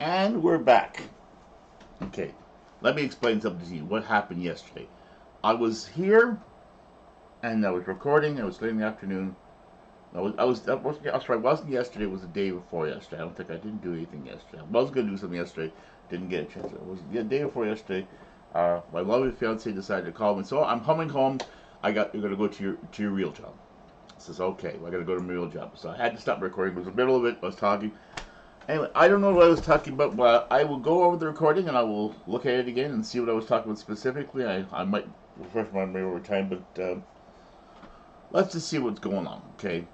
And we're back. Okay, let me explain something to you. What happened yesterday? I was here and I was recording. I was late in the afternoon. Sorry, it wasn't yesterday. It was the day before yesterday. I didn't do anything yesterday. I was going to do something yesterday. Didn't get a chance. It was the day before yesterday. My lovely fiance decided to call me. So I'm coming home. You're going to go to your real job. I says, okay, well, I got to go to my real job. So I had to stop recording. It was the middle of it. I was talking. Anyway, I don't know what I was talking about, but I will go over the recording and I will look at it again and see what I was talking about specifically. I might refresh my memory over time, but let's just see what's going on, okay?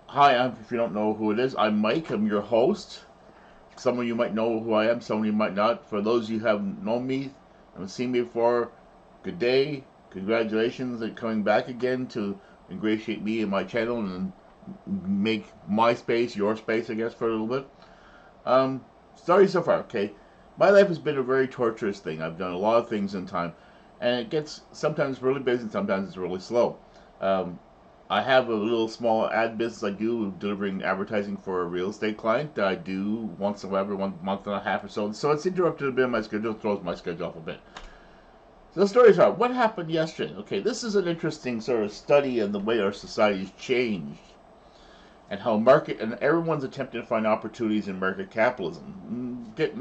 Hi, if you don't know who it is, I'm Mike. I'm your host. Some of you might know who I am, some of you might not. For those of you who haven't known me and seen me before, good day. Congratulations on coming back again to ingratiate me in my channel and make my space your space, I guess, for a little bit. Story so far, okay. My life has been a very torturous thing. I've done a lot of things in time, and it gets sometimes really busy and sometimes it's really slow. I have a little small ad business I do, delivering advertising for a real estate client that I do once in a while, every 1 month and a half or so. So it's interrupted a bit of my schedule, throws my schedule off a bit. So the stories are, what happened yesterday? Okay, this is an interesting sort of study of the way our society's changed and how market and everyone's attempting to find opportunities in market capitalism. This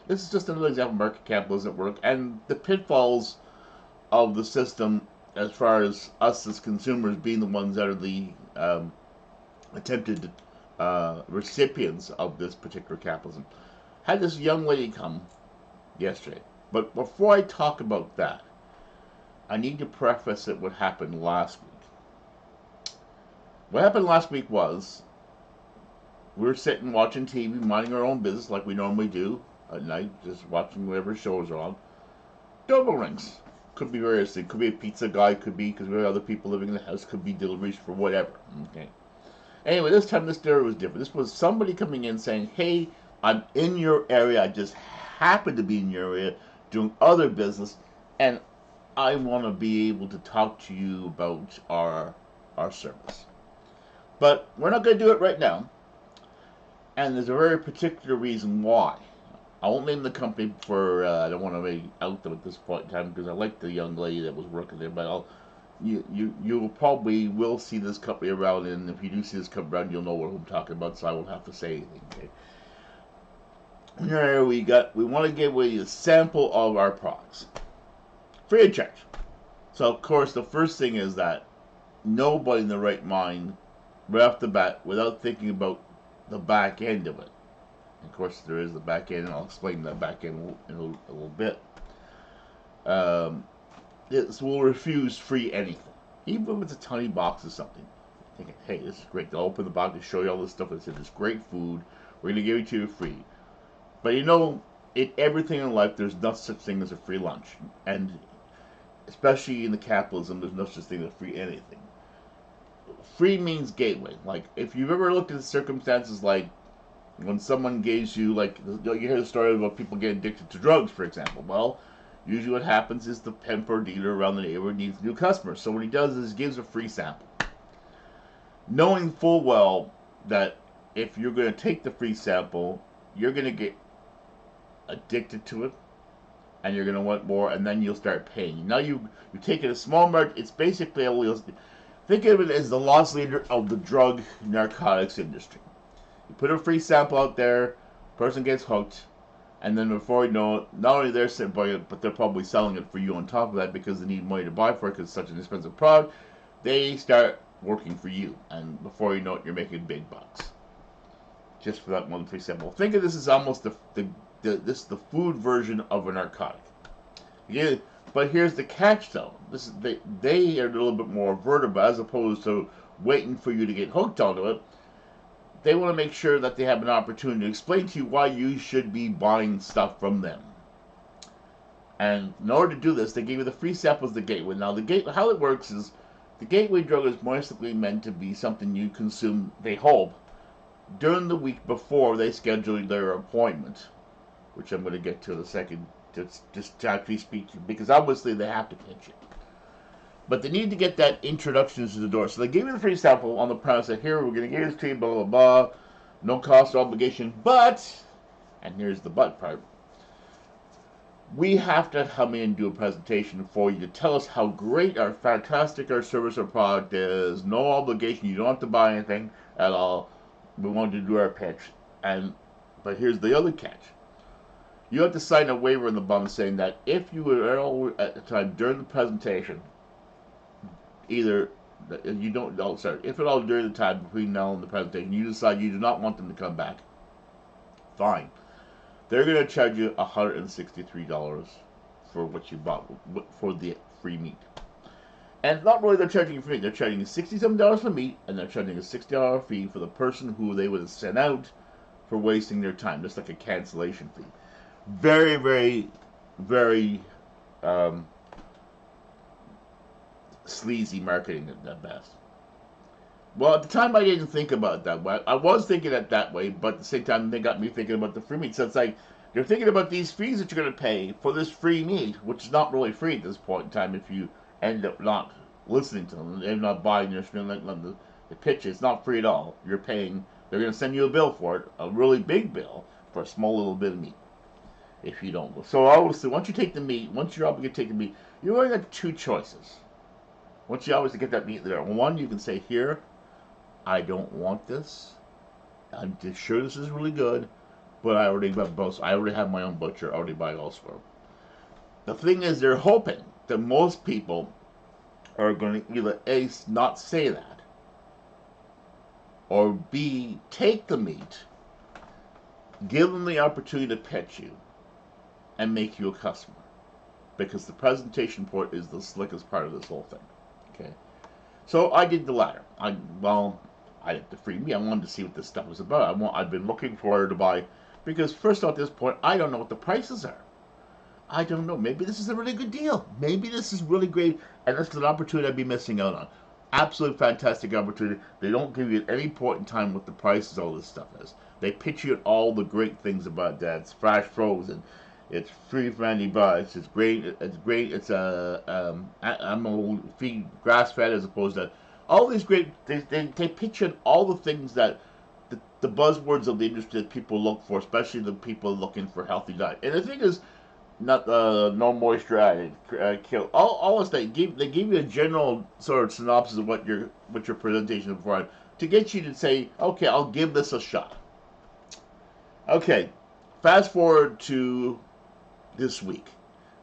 is just another example of market capitalism at work and the pitfalls of the system as far as us as consumers being the ones that are the attempted recipients of this particular capitalism. Had this young lady come yesterday, but before I talk about that, I need to preface it what happened last week. What happened last week was we were sitting watching TV, minding our own business like we normally do at night, just watching whatever shows are on. Doorbell rings. Could be various things. Could be a pizza guy. Could be because we have other people living in the house. Could be deliveries for whatever. Okay. Anyway, this time this story was different. This was somebody coming in saying, "Hey, I'm in your area. I just happen to be in your area doing other business, and I want to be able to talk to you about our service." But we're not going to do it right now. And there's a very particular reason why. I won't name the company for, I don't want to really out them at this point in time because I like the young lady that was working there, but you probably will see this company around, and if you do see this company around, you'll know what I'm talking about, so I won't have to say anything, okay? Here we want to give away a sample of our products. Free of charge. So, of course, the first thing is that nobody in the right mind right off the bat without thinking about the back end of it. Of course, there is the back end, and I'll explain that back end in a little bit. It will refuse free anything, even if it's a tiny box or something. Thinking, hey, this is great. They'll open the box, they show you all this stuff. They say, this great food. We're going to give it to you free. But you know, in everything in life, there's no such thing as a free lunch. And especially in the capitalism, there's no such thing as free anything. Free means gateway. Like, if you've ever looked at the circumstances like when someone gives you, like, you hear the story about people getting addicted to drugs, for example. Well, usually what happens is the pimp or dealer around the neighborhood needs new customers. So what he does is he gives a free sample. Knowing full well that if you're going to take the free sample, you're going to get addicted to it, and you're going to want more, and then you'll start paying. Now you take it a small market. It's basically think of it as the loss leader of the drug narcotics industry. You put a free sample out there, person gets hooked, and then before you know it, not only they're sitting buying it, but they're probably selling it for you on top of that because they need money to buy for it because it's such an expensive product. They start working for you, and before you know it, you're making big bucks just for that one free sample. Think of this as almost the food version of a narcotic. Yeah, but here's the catch, though. They are a little bit more vertical as opposed to waiting for you to get hooked onto it. They want to make sure that they have an opportunity to explain to you why you should be buying stuff from them. And in order to do this, they give you the free samples, the gateway. Now, how it works is the gateway drug is basically meant to be something you consume, they hope, during the week before they schedule their appointment, which I'm going to get to in a second, just to actually speak to you, because obviously they have to pitch it. But they need to get that introduction to the door. So they give you the free sample on the premise that here, we're going to give this to you, blah, blah, blah, no cost or obligation, but And here's the but part. We have to come in and do a presentation for you to tell us how great our fantastic our service or product is. No obligation. You don't have to buy anything at all. We want to do our pitch. But here's the other catch. You have to sign a waiver in the bottom saying that if you were at the time during the presentation, either you don't, oh, sorry, if at all during the time between now and the presentation, you decide you do not want them to come back, fine. They're going to charge you $163 for what you bought for the free meat. And not really they're charging you for meat. They're charging you $67 for meat, and they're charging a $60 fee for the person who they would have sent out for wasting their time, just like a cancellation fee. Very, very, very sleazy marketing at best. Well, at the time, I didn't think about it that way. I was thinking it that way, but at the same time, they got me thinking about the free meat. So it's like, you're thinking about these fees that you're going to pay for this free meat, which is not really free at this point in time if you end up not listening to them and not buying the pitch. It's not free at all. You're paying, they're going to send you a bill for it, a really big bill, for a small little bit of meat if you don't go. So obviously, once you take the meat, once you're obligated to take the meat, you only got two choices. Once you obviously get that meat there, one, you can say, here, I don't want this. I'm sure this is really good, but I already have my own butcher. I already buy elsewhere. The thing is, they're hoping that most people are going to either A, not say that, or B, take the meat, give them the opportunity to pitch you, and make you a customer. Because the presentation part is the slickest part of this whole thing. Okay? So I did the latter. I had the free meat. I wanted to see what this stuff was about. I've been looking for her to buy, because first off, at this point, I don't know what the prices are. I don't know. Maybe this is a really good deal. Maybe this is really great, and this is an opportunity I'd be missing out on. Absolute fantastic opportunity. They don't give you at any point in time what the prices all this stuff is. They pitch you at all the great things about that. It's fresh frozen. It's free for any buys. It's great. It's great. It's animal feed, grass fed, as opposed to all these great. They pitch you all the things that the buzzwords of the industry that people look for, especially the people looking for healthy diet. And the thing is, not no moisture added, kill all this. They give you a general sort of synopsis of what your presentation is for, to get you to say, okay, I'll give this a shot. Okay, fast forward to this week.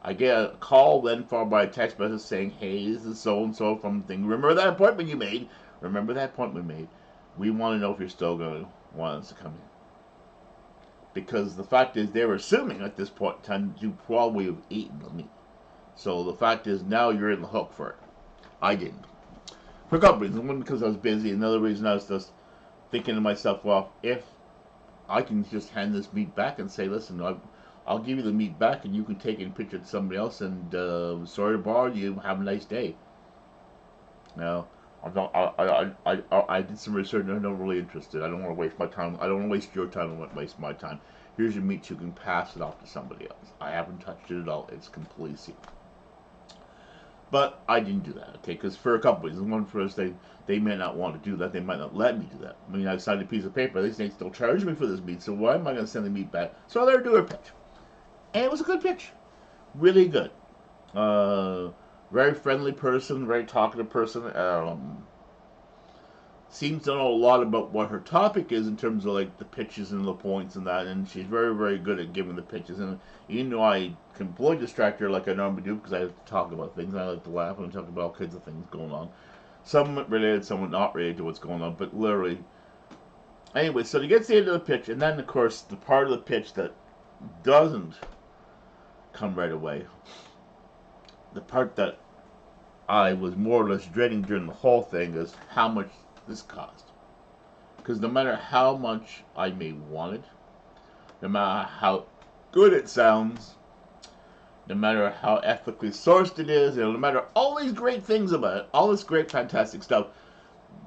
I get a call then followed by a text message saying, hey, this is so-and-so from the thing. Remember that appointment you made? We want to know if you're still going to want us to come in. Because the fact is, they were assuming at this point in time you probably have eaten the meat. So the fact is, now you're in the hook for it. I didn't. For a couple reasons. One, because I was busy. Another reason, I was just thinking to myself, well, if I can just hand this meat back and say, listen, I'll give you the meat back and you can take it and pitch it to somebody else, and sorry to bother you, have a nice day. Now, I did some research and I'm not really interested. I don't want to waste my time. I don't want to waste your time. I want to waste my time. Here's your meat. You can pass it off to somebody else. I haven't touched it at all. It's completely secret. But I didn't do that, okay? Because for a couple reasons. One, first, they may not want to do that. They might not let me do that. I mean, I signed a piece of paper. They still charge me for this meat, so why am I going to send the meat back? So I let her do her pitch. And it was a good pitch. Really good. Very friendly person, very talkative person. Seems to know a lot about what her topic is in terms of like the pitches and the points and that. And she's very, very good at giving the pitches. And even though I completely distract her like I normally do, because I have to talk about things, I like to laugh and talk about all kinds of things going on. Some related, some not related to what's going on, but literally. Anyway, so to get to the end of the pitch, and then of course the part of the pitch that doesn't come right away, the part that I was more or less dreading during the whole thing, is how much this cost. Because no matter how much I may want it, no matter how good it sounds, no matter how ethically sourced it is, no matter all these great things about it, all this great fantastic stuff,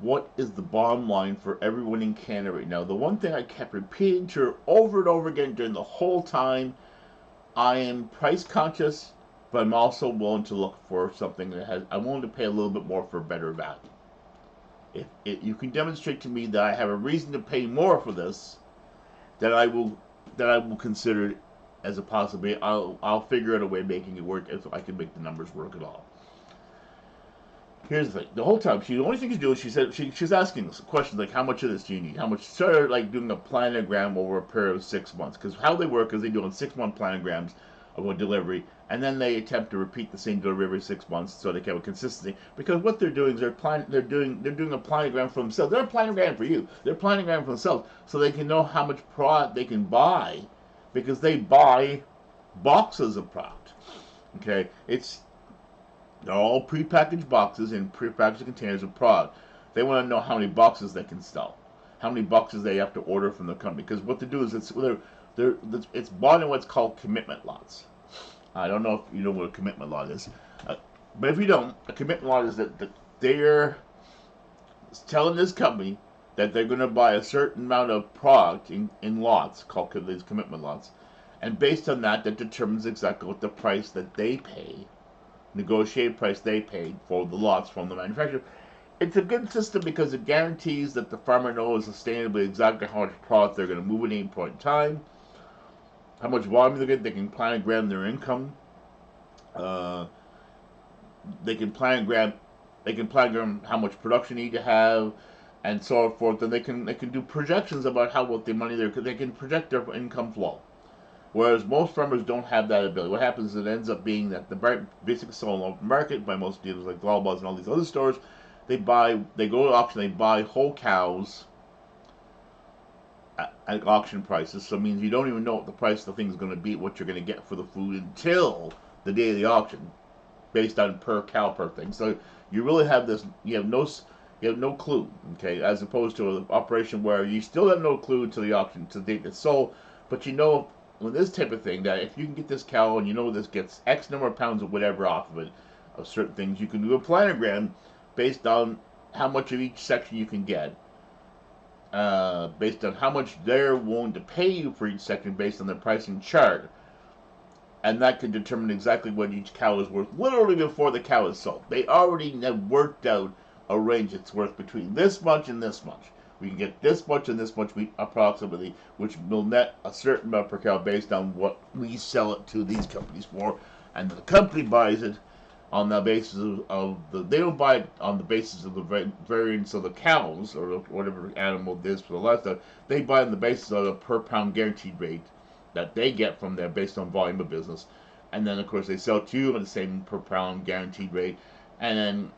what is the bottom line for everyone in Canada right now? The one thing I kept repeating to her over and over again during the whole time, I am price conscious, but I'm also willing to look for something I'm willing to pay a little bit more for better value. If you can demonstrate to me that I have a reason to pay more for this, then I will that I will consider as a possibility. I'll figure out a way of making it work if I can make the numbers work at all. Here's the thing: the whole time, the only thing she's doing, she said she's asking us questions like, "How much of this do you need? How much?" Sort of like doing a planogram over a period of 6 months. Because how they work is they do on 6-month planograms of a delivery, and then they attempt to repeat the same delivery every 6 months so they can have a consistency. Because what they're doing is they're doing a planogram for themselves. They're a planogram for you. They're planogram for themselves so they can know how much product they can buy, because they buy boxes of product. Okay, they're all prepackaged boxes in prepackaged containers of product. They want to know how many boxes they can sell, how many boxes they have to order from the company. Because what they do is it's bought in what's called commitment lots. I don't know if you know what a commitment lot is, but if you don't, a commitment lot is that they're telling this company that they're going to buy a certain amount of product in lots, called these commitment lots, and based on that, that determines exactly what the price that they pay, negotiated price they paid for the lots from the manufacturer. It's a good system because it guarantees that the farmer knows sustainably exactly how much product they're going to move at any point in time, how much volume they're getting. They can planogram their income. They can planogram how much production they need to have, and so forth. And they can do projections about what the money they can project their income flow. Whereas most farmers don't have that ability. What happens is it ends up being that the basically sold on the open market by most dealers like Loblaws and all these other stores. They go to auction, they buy whole cows at auction prices. So it means you don't even know what the price of the thing is going to be, what you're going to get for the food until the day of the auction, based on per cow per thing. So you really have this. You have no clue. Okay, as opposed to an operation where you still have no clue to the auction, to the date it's sold, but you know with this type of thing that if you can get this cow and you know this gets X number of pounds of whatever off of it, of certain things, you can do a planogram based on how much of each section you can get, based on how much they're willing to pay you for each section based on their pricing chart. And that can determine exactly what each cow is worth literally before the cow is sold. They already have worked out a range it's worth between this much and this much. We can get this much and this much approximately, which will net a certain amount per cow based on what we sell it to these companies for. And the company buys it on the basis they don't buy it on the basis of the variance of the cows or whatever animal it is for the livestock. They buy on the basis of the per pound guaranteed rate that they get from there based on volume of business. And then, of course, they sell to you at the same per pound guaranteed rate. And then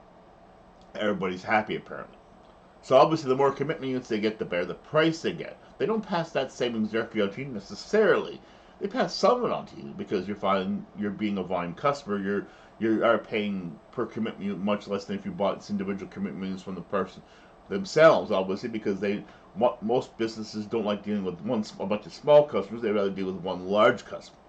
everybody's happy, apparently. So obviously, the more commitment units they get, the better the price they get. They don't pass that savings directly on to you necessarily. They pass some of it on to you because you're being a volume customer. You are paying per commitment unit much less than if you bought individual commitment units from the person themselves, obviously, because most businesses don't like dealing with a bunch of small customers. They rather deal with one large customer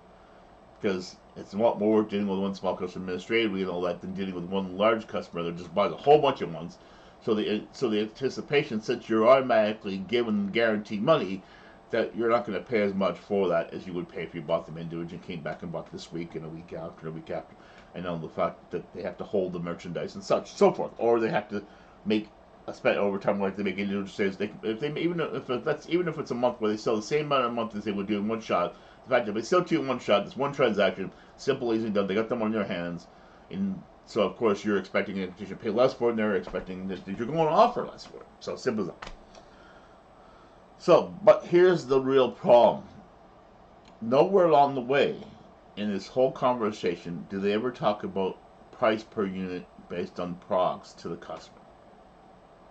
because it's a lot more work dealing with one small customer administratively and all that than dealing with one large customer that just buys a whole bunch at once. So the anticipation, since you're automatically given guaranteed money, that you're not going to pay as much for that as you would pay if you bought them individually and came back and bought this week and a week after and a week after. And on the fact that they have to hold the merchandise and such, so forth, or they have to make a spend over time like they make individual sales. Even if it's a month where they sell the same amount a month as they would do in one shot. The fact that they sell to you in one shot, it's one transaction, simple, easy done. They got them on their hands, and so of course you're expecting that you should pay less for it, and they're expecting that you're going to offer less for it. So simple as that. So, but here's the real problem. Nowhere along the way in this whole conversation do they ever talk about price per unit based on products to the customer.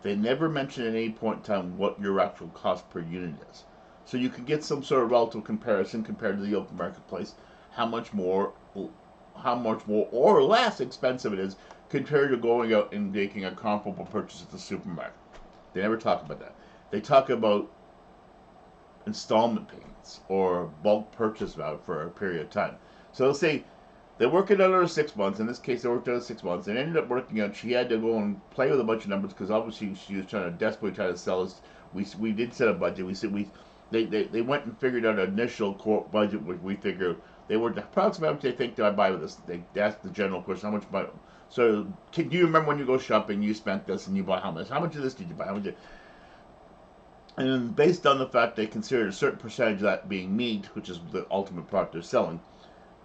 They never mention at any point in time what your actual cost per unit is. So you can get some sort of relative comparison compared to the open marketplace, how much more or less expensive it is compared to going out and making a comparable purchase at the supermarket. They never talk about that. They talk about installment payments or bulk purchase value for a period of time. So they'll say they work it out over 6 months. In this case, they worked out 6 months and ended up working out. She had to go and play with a bunch of numbers because obviously she was desperately trying to sell us. We did set a budget. They went and figured out an initial quote budget, which we figured they were approximately how much they think I buy with this. They asked the general question, how much buy. So do you remember when you go shopping, you spent this and you bought how much? How much of this did you buy? How much? And then based on the fact they consider a certain percentage of that being meat, which is the ultimate product they're selling,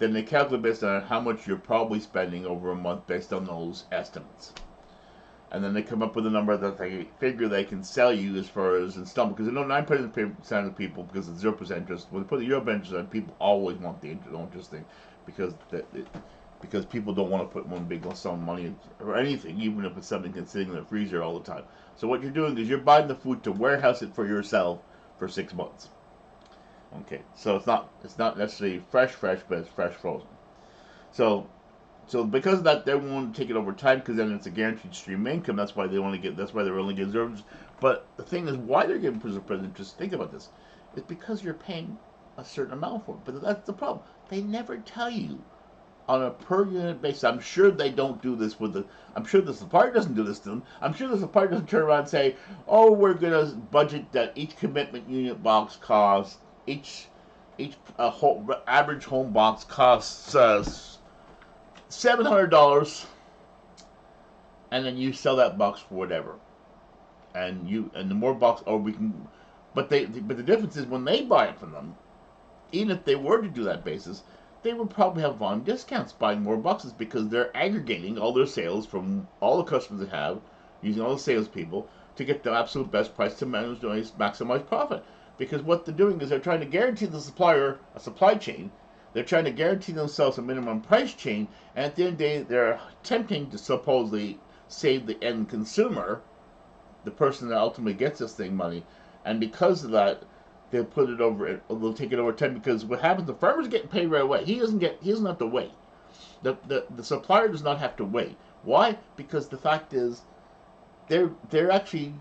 then they calculate based on how much you're probably spending over a month based on those estimates. And then they come up with a number that they figure they can sell you as far as installment. Because they know 9% of the people, because it's 0% interest, when they put the 0% interest on, people always want the interest thing, because because people don't want to put one big sum of money or anything, even if it's something that's sitting in the freezer all the time. So what you're doing is you're buying the food to warehouse it for yourself for 6 months. Okay, so it's not necessarily fresh, but it's fresh frozen. So because of that, they won't take it over time because then it's a guaranteed stream of income. That's why they only get. That's why they're only getting 0. But the thing is, why they're giving present interest? Think about this. It's because you're paying a certain amount for it. But that's the problem. They never tell you on a per unit basis. I'm sure they don't do this with the. I'm sure the supplier doesn't do this to them. I'm sure the supplier doesn't turn around and say, "Oh, we're gonna budget that each commitment unit box costs each average home box costs $700, and then you sell that box for whatever, and the more box, or we can." But the difference is when they buy it from them, even if they were to do that basis, they would probably have volume discounts buying more boxes because they're aggregating all their sales from all the customers they have, using all the salespeople to get the absolute best price to maximize profit. Because what they're doing is they're trying to guarantee the supplier a supply chain. They're trying to guarantee themselves a minimum price chain, and at the end of the day, they're attempting to supposedly save the end consumer, the person that ultimately gets this thing money. And because of that, they'll put it over. They'll take it over time because what happens? The farmer's getting paid right away. He doesn't have to wait. The supplier does not have to wait. Why? Because the fact is, they're actually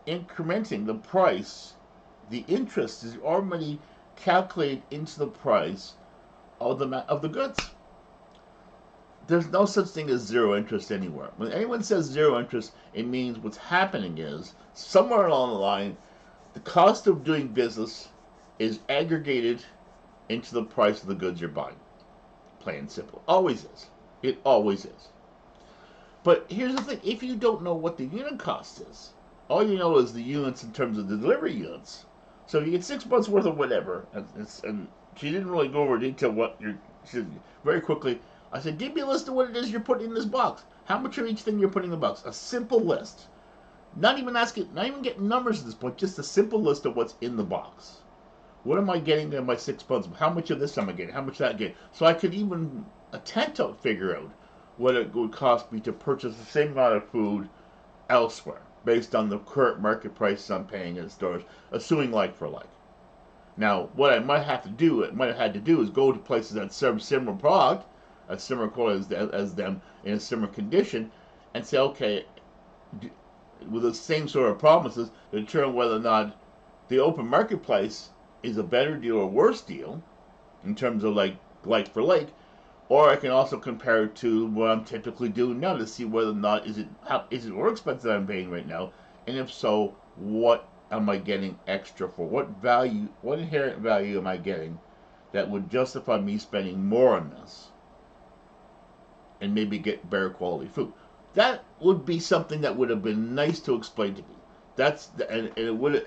incrementing the price. The interest is already calculated into the price of the goods. There's no such thing as zero interest anywhere. When anyone says zero interest, it means what's happening is somewhere along the line, the cost of doing business is aggregated into the price of the goods you're buying. Plain and simple. Always is. It always is. But here's the thing. If you don't know what the unit cost is, all you know is the units in terms of the delivery units. So if you get 6 months worth of whatever, and she didn't really go over detail what she very quickly. I said, give me a list of what it is you're putting in this box. How much of each thing you're putting in the box? A simple list. Not even getting numbers at this point, just a simple list of what's in the box. What am I getting in my 6 months? How much of this am I getting? How much that getting? So I could even attempt to figure out what it would cost me to purchase the same amount of food elsewhere, based on the current market prices I'm paying in stores, assuming like for like. Now, what I might have had to do is go to places that serve similar product, a similar quality as them, in a similar condition, and say, okay, with the same sort of promises, to determine whether or not the open marketplace is a better deal or worse deal, in terms of like for like, or I can also compare it to what I'm typically doing now to see whether or not is it more expensive than I'm paying right now, and if so, what am I getting extra for? What inherent value am I getting that would justify me spending more on this and maybe get better quality food? That would be something that would have been nice to explain to me. And it would,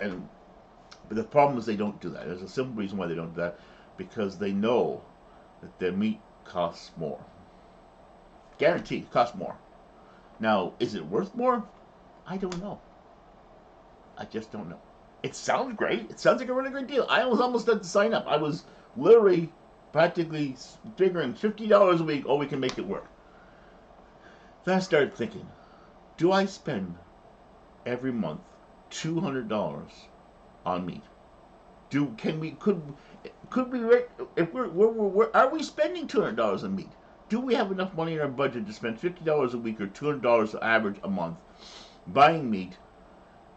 but the problem is they don't do that. There's a simple reason why they don't do that, because they know that their meat costs more. Guaranteed, it costs more. Now, is it worth more? I don't know. I just don't know. It sounds great. It sounds like a really great deal. I was almost had to sign up. I was literally practically figuring $50 a week. Oh, we can make it work. Then I started thinking, do I spend every month $200 on meat? Could we if are we spending $200 on meat? Do we have enough money in our budget to spend $50 a week or $200 average a month buying meat?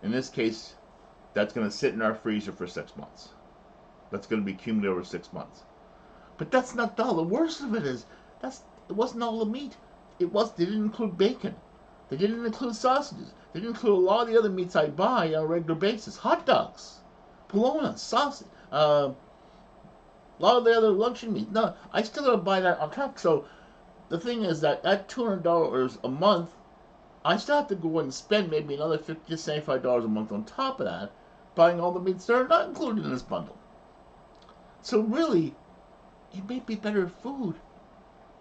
In this case, that's going to sit in our freezer for 6 months. That's going to be accumulated over 6 months. But that's not all. The worst of it is it wasn't all the meat. They didn't include bacon. They didn't include sausages. They didn't include a lot of the other meats I buy on a regular basis. Hot dogs, bologna, sausage, a lot of the other luncheon meat. No, I still gotta buy that on top. So the thing is that at $200 a month, I still have to go and spend maybe another $50 to $75 a month on top of that, buying all the meats that are not included in this bundle. So really, it may be better food,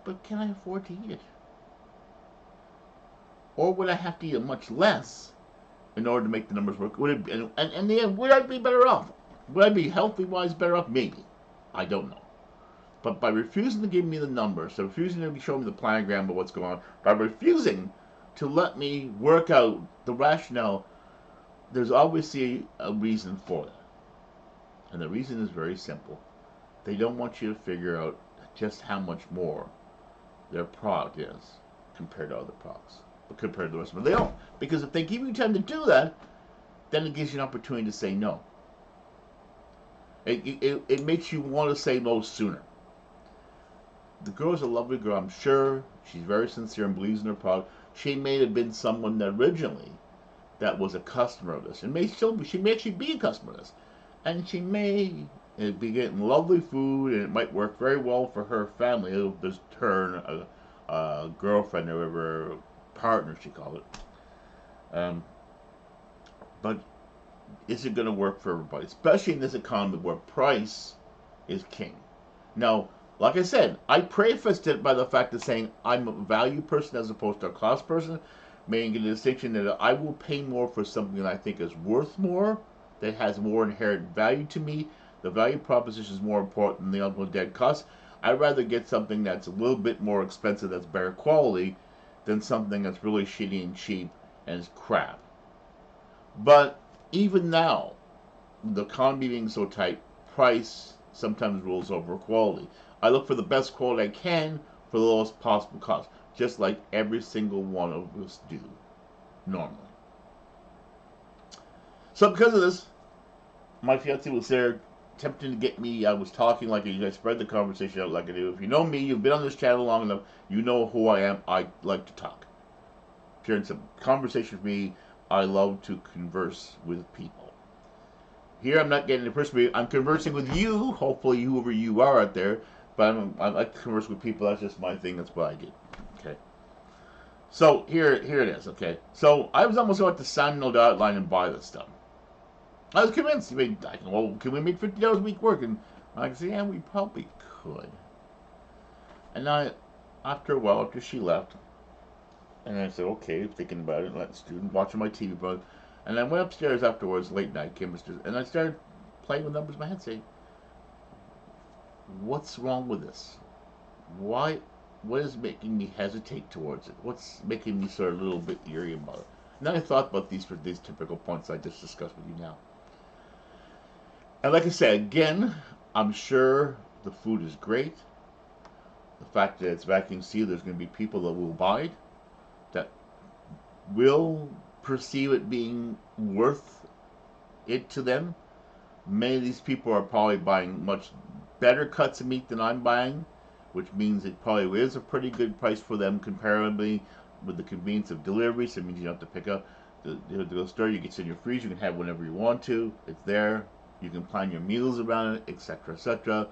but can I afford to eat it? Or would I have to eat it much less in order to make the numbers work? Would it be, and in the end, would I be better off? Would I be healthy-wise better off? Maybe. I don't know. But by refusing to give me the numbers, so refusing to show me the planogram of what's going on, by refusing to let me work out the rationale, there's obviously a reason for that. And the reason is very simple. They don't want you to figure out just how much more their product is compared to other products, but compared to the rest of them. They don't. Because if they give you time to do that, then it gives you an opportunity to say no. It makes you want to say no sooner. The girl's a lovely girl, I'm sure. She's very sincere and believes in her product. She may have been someone that originally that was a customer of this, and she may actually be a customer of this, and she may be getting lovely food, and it might work very well for her family. It'll just turn a girlfriend or whatever, partner she called it. But is it going to work for everybody, especially in this economy where price is king? Now, like I said, I prefaced it by the fact of saying I'm a value person as opposed to a cost person, making a distinction that I will pay more for something that I think is worth more, that has more inherent value to me. The value proposition is more important than the ultimate dead cost. I'd rather get something that's a little bit more expensive, that's better quality, than something that's really shitty and cheap and is crap. But even now, the economy being so tight, price sometimes rules over quality. I look for the best quality I can for the lowest possible cost, just like every single one of us do normally. So because of this, my fiance was there attempting to get me. I was talking like I spread the conversation out like I do. If you know me, you've been on this channel long enough, you know who I am. I like to talk. If you're in some conversation with me, I love to converse with people. Here I'm not getting the person. I'm conversing with you, hopefully whoever you are out there, but I like to converse with people. That's just my thing. That's what I do. Okay. So here it is. Okay. So I was almost about to sign the outline and buy this stuff. I was convinced. Well, can we make $50 a week work? And I said, yeah, we probably could. And after a while, after she left, and I said, okay, thinking about it, watching my TV, bro. And I went upstairs afterwards, late night, came upstairs, and I started playing with numbers in my head, saying, what's wrong with this? What is making me hesitate towards it? What's making me sort of a little bit eerie about it? And then I thought about these typical points I just discussed with you now. And like I said, again, I'm sure the food is great. The fact that it's vacuum sealed, there's going to be people that will buy it, that will perceive it being worth it to them. Many of these people are probably buying much better cuts of meat than I'm buying, which means it probably is a pretty good price for them comparably with the convenience of delivery. So it means you don't have to pick up the store. You can sit in your freezer. You can have whenever you want to. It's there. You can plan your meals around it, etc., etc.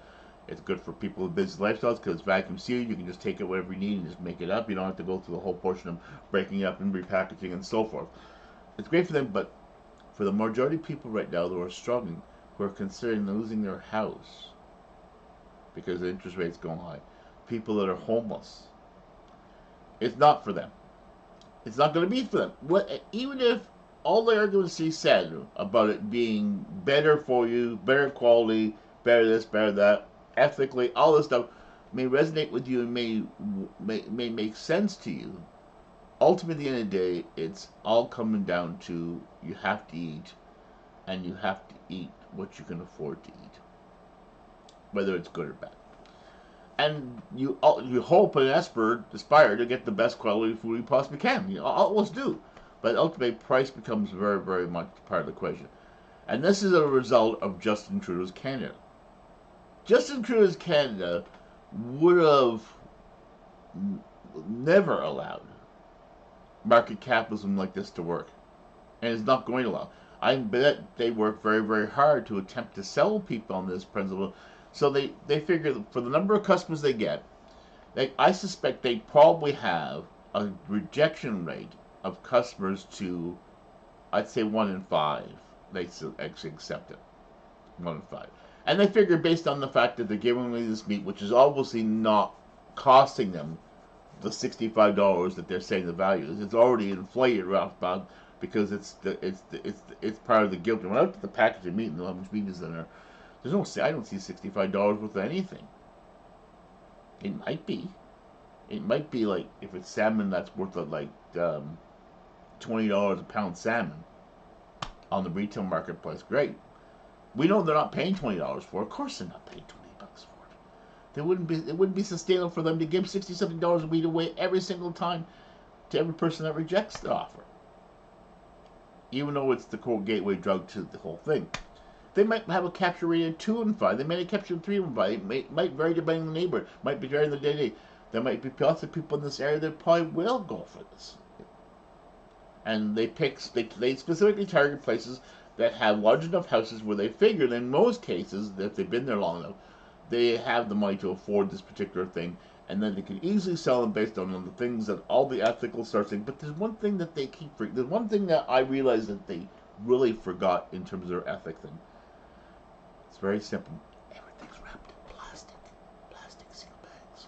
It's good for people with busy lifestyles because it's vacuum sealed. You can just take it whatever you need and just make it up. You don't have to go through the whole portion of breaking up and repackaging and so forth. It's great for them, but for the majority of people right now who are struggling, who are considering losing their house because the interest rates go high, people that are homeless, it's not for them. It's not going to be for them. Even if all the arguments he said about it being better for you, better quality, better this, better that, ethically, all this stuff may resonate with you and may make sense to you. Ultimately, at the end of the day, it's all coming down to you have to eat, and you have to eat what you can afford to eat, whether it's good or bad. And you hope and aspire to get the best quality food you possibly can. You always do. But ultimately, price becomes very, very much part of the equation. And this is a result of Justin Trudeau's Canada. Justin Trudeau's Canada would have never allowed market capitalism like this to work. And it's not going to allow. I bet they work very, very hard to attempt to sell people on this principle. So they figure that for the number of customers they get, I suspect they probably have a rejection rate of customers to, I'd say 1 in 5, they actually accept it. 1 in 5. And they figure based on the fact that they're giving away this meat, which is obviously not costing them the $65 that they're saying the value is. It's already inflated right off the bat because it's part of the guilt. And when I looked at the package of meat and how much meat is in there, I don't see $65 worth of anything. It might be. It might be like if it's salmon that's worth like $20 a pound salmon on the retail marketplace. Great. We know they're not paying $20 for it. Of course they're not paying $20 for it. It wouldn't be sustainable for them to give $60-something a week away every single time to every person that rejects the offer. Even though it's the quote gateway drug to the whole thing. They might have a capture rate of 2 in 5. They might have captured 3 in 5. It might vary depending on the neighborhood. Might be varying the day. There might be lots of people in this area that probably will go for this. And they specifically target places that have large enough houses where they figure that in most cases, if they've been there long enough, they have the money to afford this particular thing, and then they can easily sell them based on the things that all the ethical start saying. But there's one thing that they keep. There's one thing that I realized that they really forgot in terms of their ethic thing. It's very simple. Everything's wrapped in plastic single bags.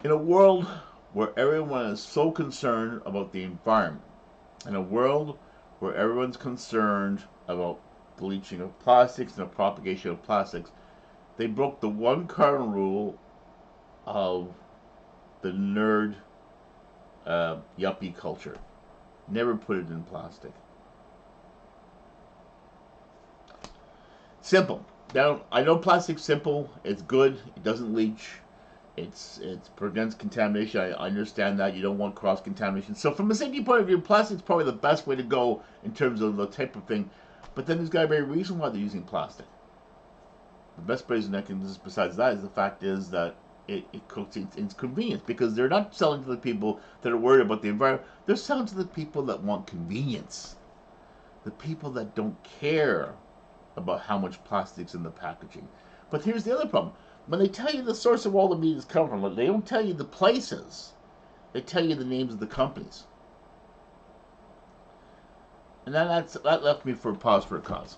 In a world where everyone is so concerned about the environment, in a world where everyone's concerned about bleaching of plastics and the propagation of plastics, they broke the one cardinal rule of the nerd yuppie culture. Never put it in plastic. Simple. Now, I know plastic's simple. It's good. It doesn't leach. It prevents contamination. I understand that. You don't want cross-contamination. So from a safety point of view, plastic's probably the best way to go in terms of the type of thing. But then there's got to be a reason why they're using plastic. The best reason I can just besides that is the fact is that it's convenience, because they're not selling to the people that are worried about the environment. They're selling to the people that want convenience. The people that don't care about how much plastic's in the packaging. But here's the other problem. When they tell you the source of all the meat is coming from, they don't tell you the places. They tell you the names of the companies. And that left me for a pause for a cause.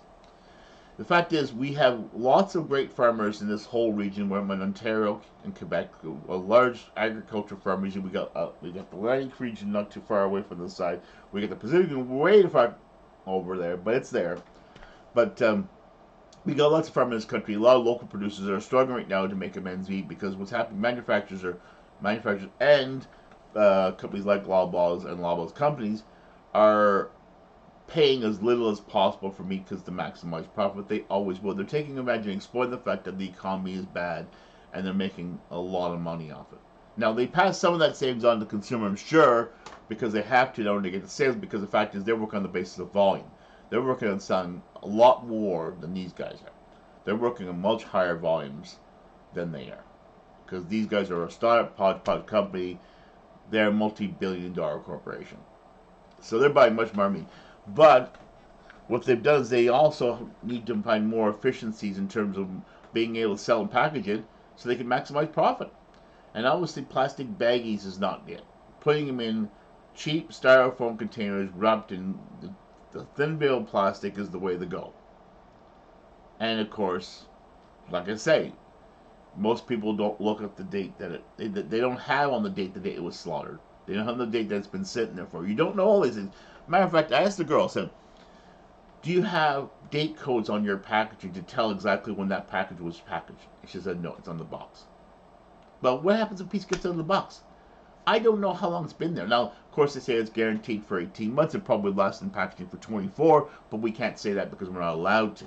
The fact is, we have lots of great farmers in this whole region. We're in Ontario and Quebec, a large agricultural farm region. We got the Atlantic region not too far away from the side. We got the Pacific way too far over there, but it's there. But we got lots of farmers in this country. A lot of local producers are struggling right now to make amends meet because what's happening, manufacturers and companies like Loblaws and Loblaws companies are paying as little as possible for meat because to maximize profit. They always will. They're taking advantage and exploiting the fact that the economy is bad, and they're making a lot of money off it. Now, they pass some of that savings on to the consumer, I'm sure, because they have to in order to get the sales, because the fact is they're working on the basis of volume. They're working on selling a lot more than these guys are. They're working on much higher volumes than they are, because these guys are a startup pod company. They're a multi-billion-dollar corporation. So they're buying much more meat. But what they've done is they also need to find more efficiencies in terms of being able to sell and package it so they can maximize profit. And obviously plastic baggies is not it. Putting them in cheap styrofoam containers wrapped in the thin bale plastic is the way to go. And of course, like I say, most people don't look at the date that they don't have on the date it was slaughtered. They don't have the date that it's been sitting there for. You don't know all these things. Matter of fact, I asked the girl, I said, do you have date codes on your packaging to tell exactly when that package was packaged? And she said, no, it's on the box. But what happens if a piece gets out of the box? I don't know how long it's been there. Now, of course, they say it's guaranteed for 18 months. It probably lasts in packaging for 24, but we can't say that because we're not allowed to.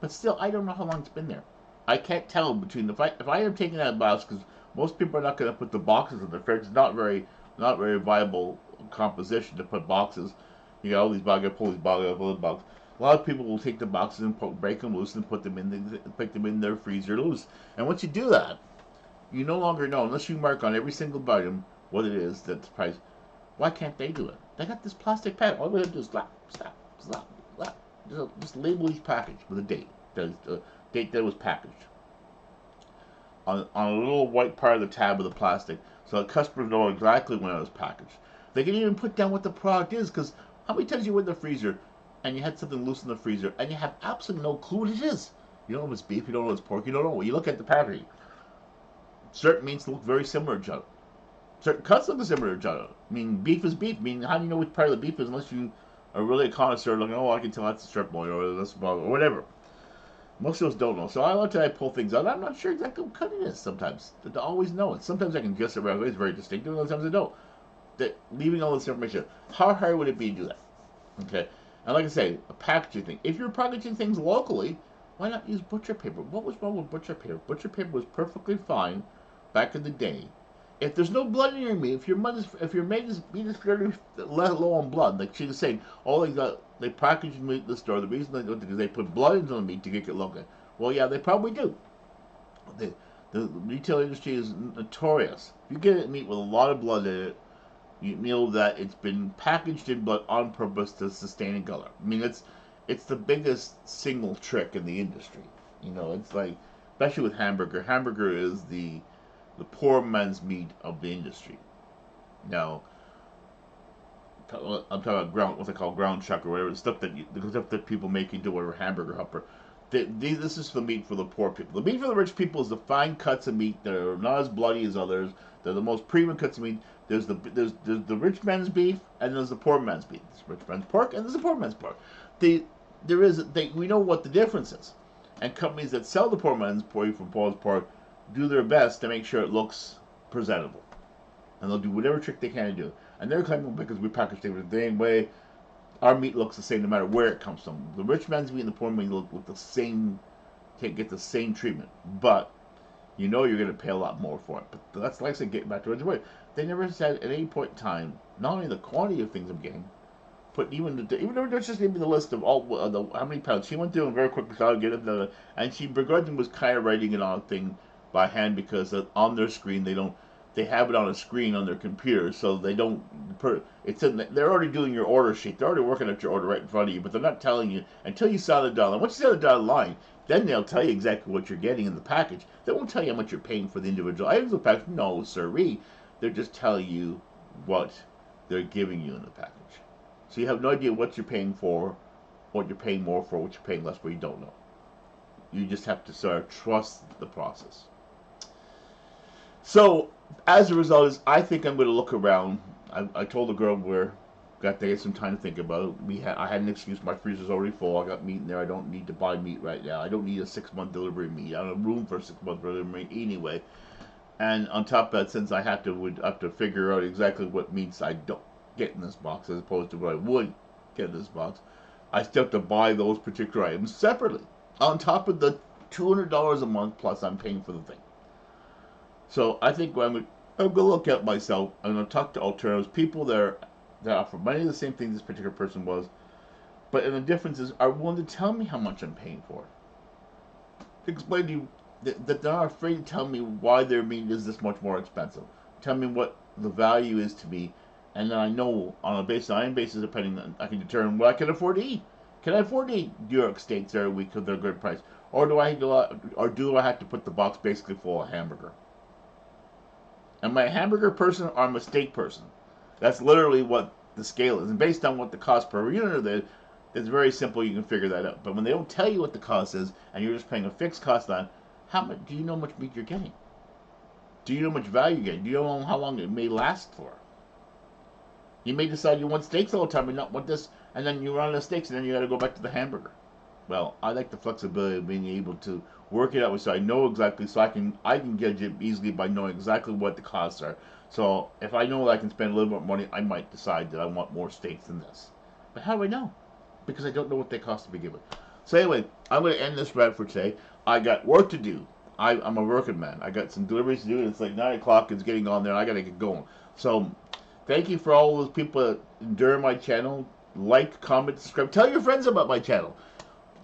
But still, I don't know how long it's been there. I can't tell between if I am taking that box, because most people are not going to put the boxes in their fridge. It's not very viable composition to put boxes. You got all these boxes, pull these boxes, pull the box. A lot of people will take the boxes and break them loose and put them in their freezer loose. And once you do that, you no longer know, unless you mark on every single item what it is that's priced. Why can't they do it? They got this plastic pack. All we have to do is slap. Just label each package with a date. The date that it was packaged. On a little white part of the tab of the plastic. So the customers know exactly when it was packaged. They can even put down what the product is, because how many times you went in the freezer and you had something loose in the freezer and you have absolutely no clue what it is? You don't know if it's beef, you don't know if it's pork, you don't know. When you look at the packaging, certain meats look very similar to each other. Certain cuts look similar to each other. I mean, beef is beef. I mean, how do you know which part of the beef is unless you are really a connoisseur looking, oh, I can tell that's a strip loin or this or whatever. Most of us don't know. So I like to pull things out. I'm not sure exactly what cut it is sometimes. I always know it. Sometimes I can guess it right away. It's very distinctive. Other times I don't. Leaving all this information. How hard would it be to do that? Okay. And like I say, a packaging thing. If you're packaging things locally, why not use butcher paper? What was wrong with butcher paper? Butcher paper was perfectly fine back in the day. If there's no blood in your meat, if your meat is fairly low on blood, like she was saying, they package meat in the store. The reason they do it is because they put blood into the meat to get it local. Well, yeah, they probably do. The retail industry is notorious. If you get meat with a lot of blood in it, you know that it's been packaged in blood on purpose to sustain a color. I mean, it's the biggest single trick in the industry. You know, it's like, especially with hamburger. Hamburger is the poor man's meat of the industry. Now, I'm talking about what they call ground chuck or whatever, the stuff that people make into whatever hamburger hopper. This is the meat for the poor people. The meat for the rich people is the fine cuts of meat that are not as bloody as others. They're the most premium cuts of meat. There's the rich man's beef and there's the poor man's beef. There's the rich man's pork and there's the poor man's pork. We know what the difference is, and companies that sell the poor man's pork from poor pork do their best to make sure it looks presentable, and they'll do whatever trick they can to do. And they're claiming because we package things the same way, our meat looks the same no matter where it comes from. The rich man's meat and the poor man's meat look the same, can't get the same treatment, but you know you're going to pay a lot more for it. But that's like I said, getting back to it. They never said at any point in time, not only the quantity of things I'm getting, but even though there's just gave me the list of all how many pounds. She went through them very quickly, so I'll get it. And she begrudgingly was kind of writing it on thing by hand because on their screen they have it on a screen on their computer, so they don't they're already doing your order sheet. They're already working at your order right in front of you, but they're not telling you until you saw the dollar. Once you see the dotted line, then they'll tell you exactly what you're getting in the package. They won't tell you how much you're paying for the individual items in the package. No, sirree. They're just telling you what they're giving you in the package. So you have no idea what you're paying for, what you're paying more for, what you're paying less for. You don't know. You just have to sort of trust the process. So as a result, I think I'm going to look around. I told the girl we're got to get some time to think about it. I had an excuse. My freezer's already full. I got meat in there. I don't need to buy meat right now. I don't need a 6-month delivery meat. I don't have room for a 6-month delivery meat anyway. And on top of that, since I would have to figure out exactly what meats I don't get in this box as opposed to what I would get in this box, I still have to buy those particular items separately on top of the $200 a month plus I'm paying for the thing. So I think I'm going to look at myself. I'm going to talk to alternatives, people that offer many of the same things this particular person was, but the difference is are willing to tell me how much I'm paying for it. To explain to you that they're not afraid to tell me why their meat is this much more expensive. Tell me what the value is to me, and then I know on a basis, depending on, I can determine what I can afford to eat. Can I afford to eat New York steaks every week because they're a good price, or do I have to put the box basically full of hamburger? Am I a hamburger person or am I a steak person? That's literally what the scale is, and based on what the cost per unit is, it's very simple. You can figure that out. But when they don't tell you what the cost is, and you're just paying a fixed cost on, how much do you know how much meat you're getting? Do you know how much value you're getting? Do you know how long it may last for? You may decide you want steaks all the time and not want this, and then you run out of steaks, and then you got to go back to the hamburger. Well, I like the flexibility of being able to work it out so I know exactly, so I can judge it easily by knowing exactly what the costs are. So if I know that I can spend a little more money, I might decide that I want more steaks than this. But how do I know? Because I don't know what they cost to begin with. So anyway, I'm going to end this rant for today. I got work to do. I'm a working man. I got some deliveries to do. It's like 9 o'clock. It's getting on there. I got to get going. So thank you for all those people that endure my channel. Like, comment, subscribe. Tell your friends about my channel.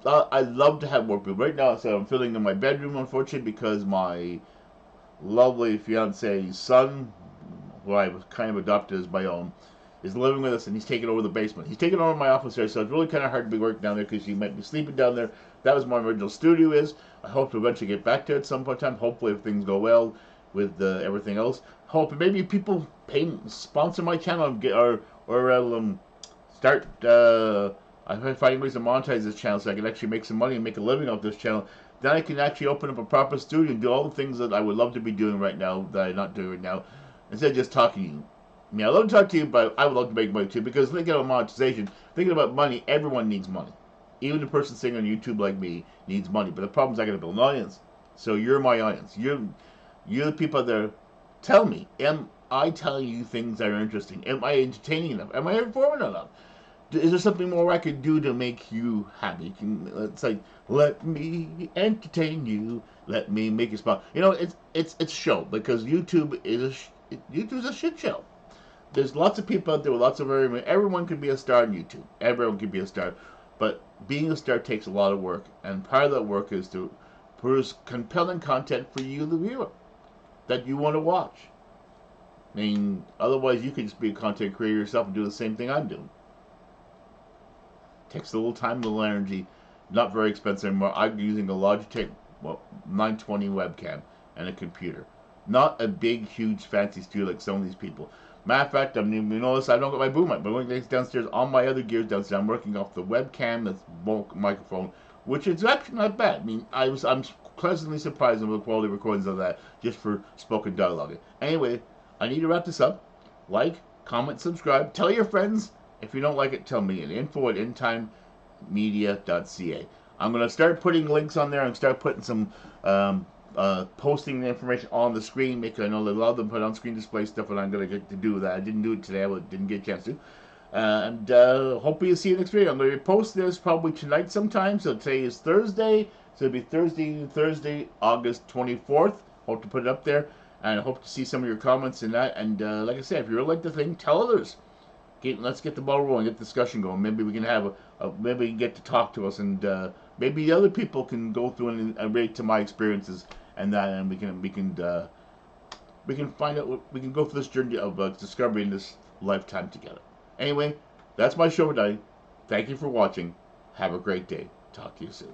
I'd love to have more people. Right now, so I'm filling in my bedroom, unfortunately, because my lovely fiance's son, who I was kind of adopted as my own, is living with us, and he's taking over the basement. He's taking over my office there, so it's really kind of hard to be working down there because he might be sleeping down there. That was my original studio is. I hope to eventually get back to it at some point in time, hopefully if things go well. with everything else. Hope maybe people sponsor my channel and or start. I'm finding ways to monetize this channel so I can actually make some money and make a living off this channel. Then I can actually open up a proper studio and do all the things that I would love to be doing right now that I'm not doing right now, instead of just talking to you. I mean, I love to talk to you, but I would love to make money too, because thinking about monetization, thinking about money, everyone needs money. Even the person sitting on YouTube like me needs money. But the problem is I gotta build an audience. So you're my audience. You're the people that tell me, am I telling you things that are interesting? Am I entertaining enough? Am I informative enough? Is there something more I could do to make you happy? It's like, let me entertain you. Let me make you smile. You know, it's a show, because YouTube's a shit show. There's lots of people out there with lots of everyone could be a star on YouTube. Everyone could be a star, but being a star takes a lot of work, and part of that work is to produce compelling content for you, the viewer, that you want to watch. I mean, otherwise you could just be a content creator yourself and do the same thing I'm doing. Takes a little time, a little energy, not very expensive anymore. I'm using a Logitech 920 webcam and a computer. Not a big, huge, fancy studio like some of these people. Matter of fact, I mean, you notice I don't got my boom mic, but when I get downstairs, all my other gears downstairs, I'm working off the webcam, the microphone, which is actually not bad. I mean, I'm pleasantly surprised with the quality recordings of that, just for spoken dialogue. Anyway, I need to wrap this up. Like, comment, subscribe, tell your friends. If you don't like it, tell me at info@endtimemedia.ca. I'm going to start putting links on there and start putting some posting the information on the screen, because I know that a lot of them put on screen display stuff, and I'm going to get to do that. I didn't do it today, I didn't get a chance to. And hopefully you'll see you next video. I'm going to post this probably tonight sometime. So today is Thursday, so it'll be Thursday, August 24th. Hope to put it up there, and I hope to see some of your comments in that. And like I said, if you really like the thing, tell others. Let's get the ball rolling, get the discussion going. Maybe we can have maybe you can get to talk to us, and maybe the other people can go through and rate to my experiences and that, and we can find out we can go through this journey of discovering this lifetime together. Anyway, that's my show today. Thank you for watching. Have a great day. Talk to you soon.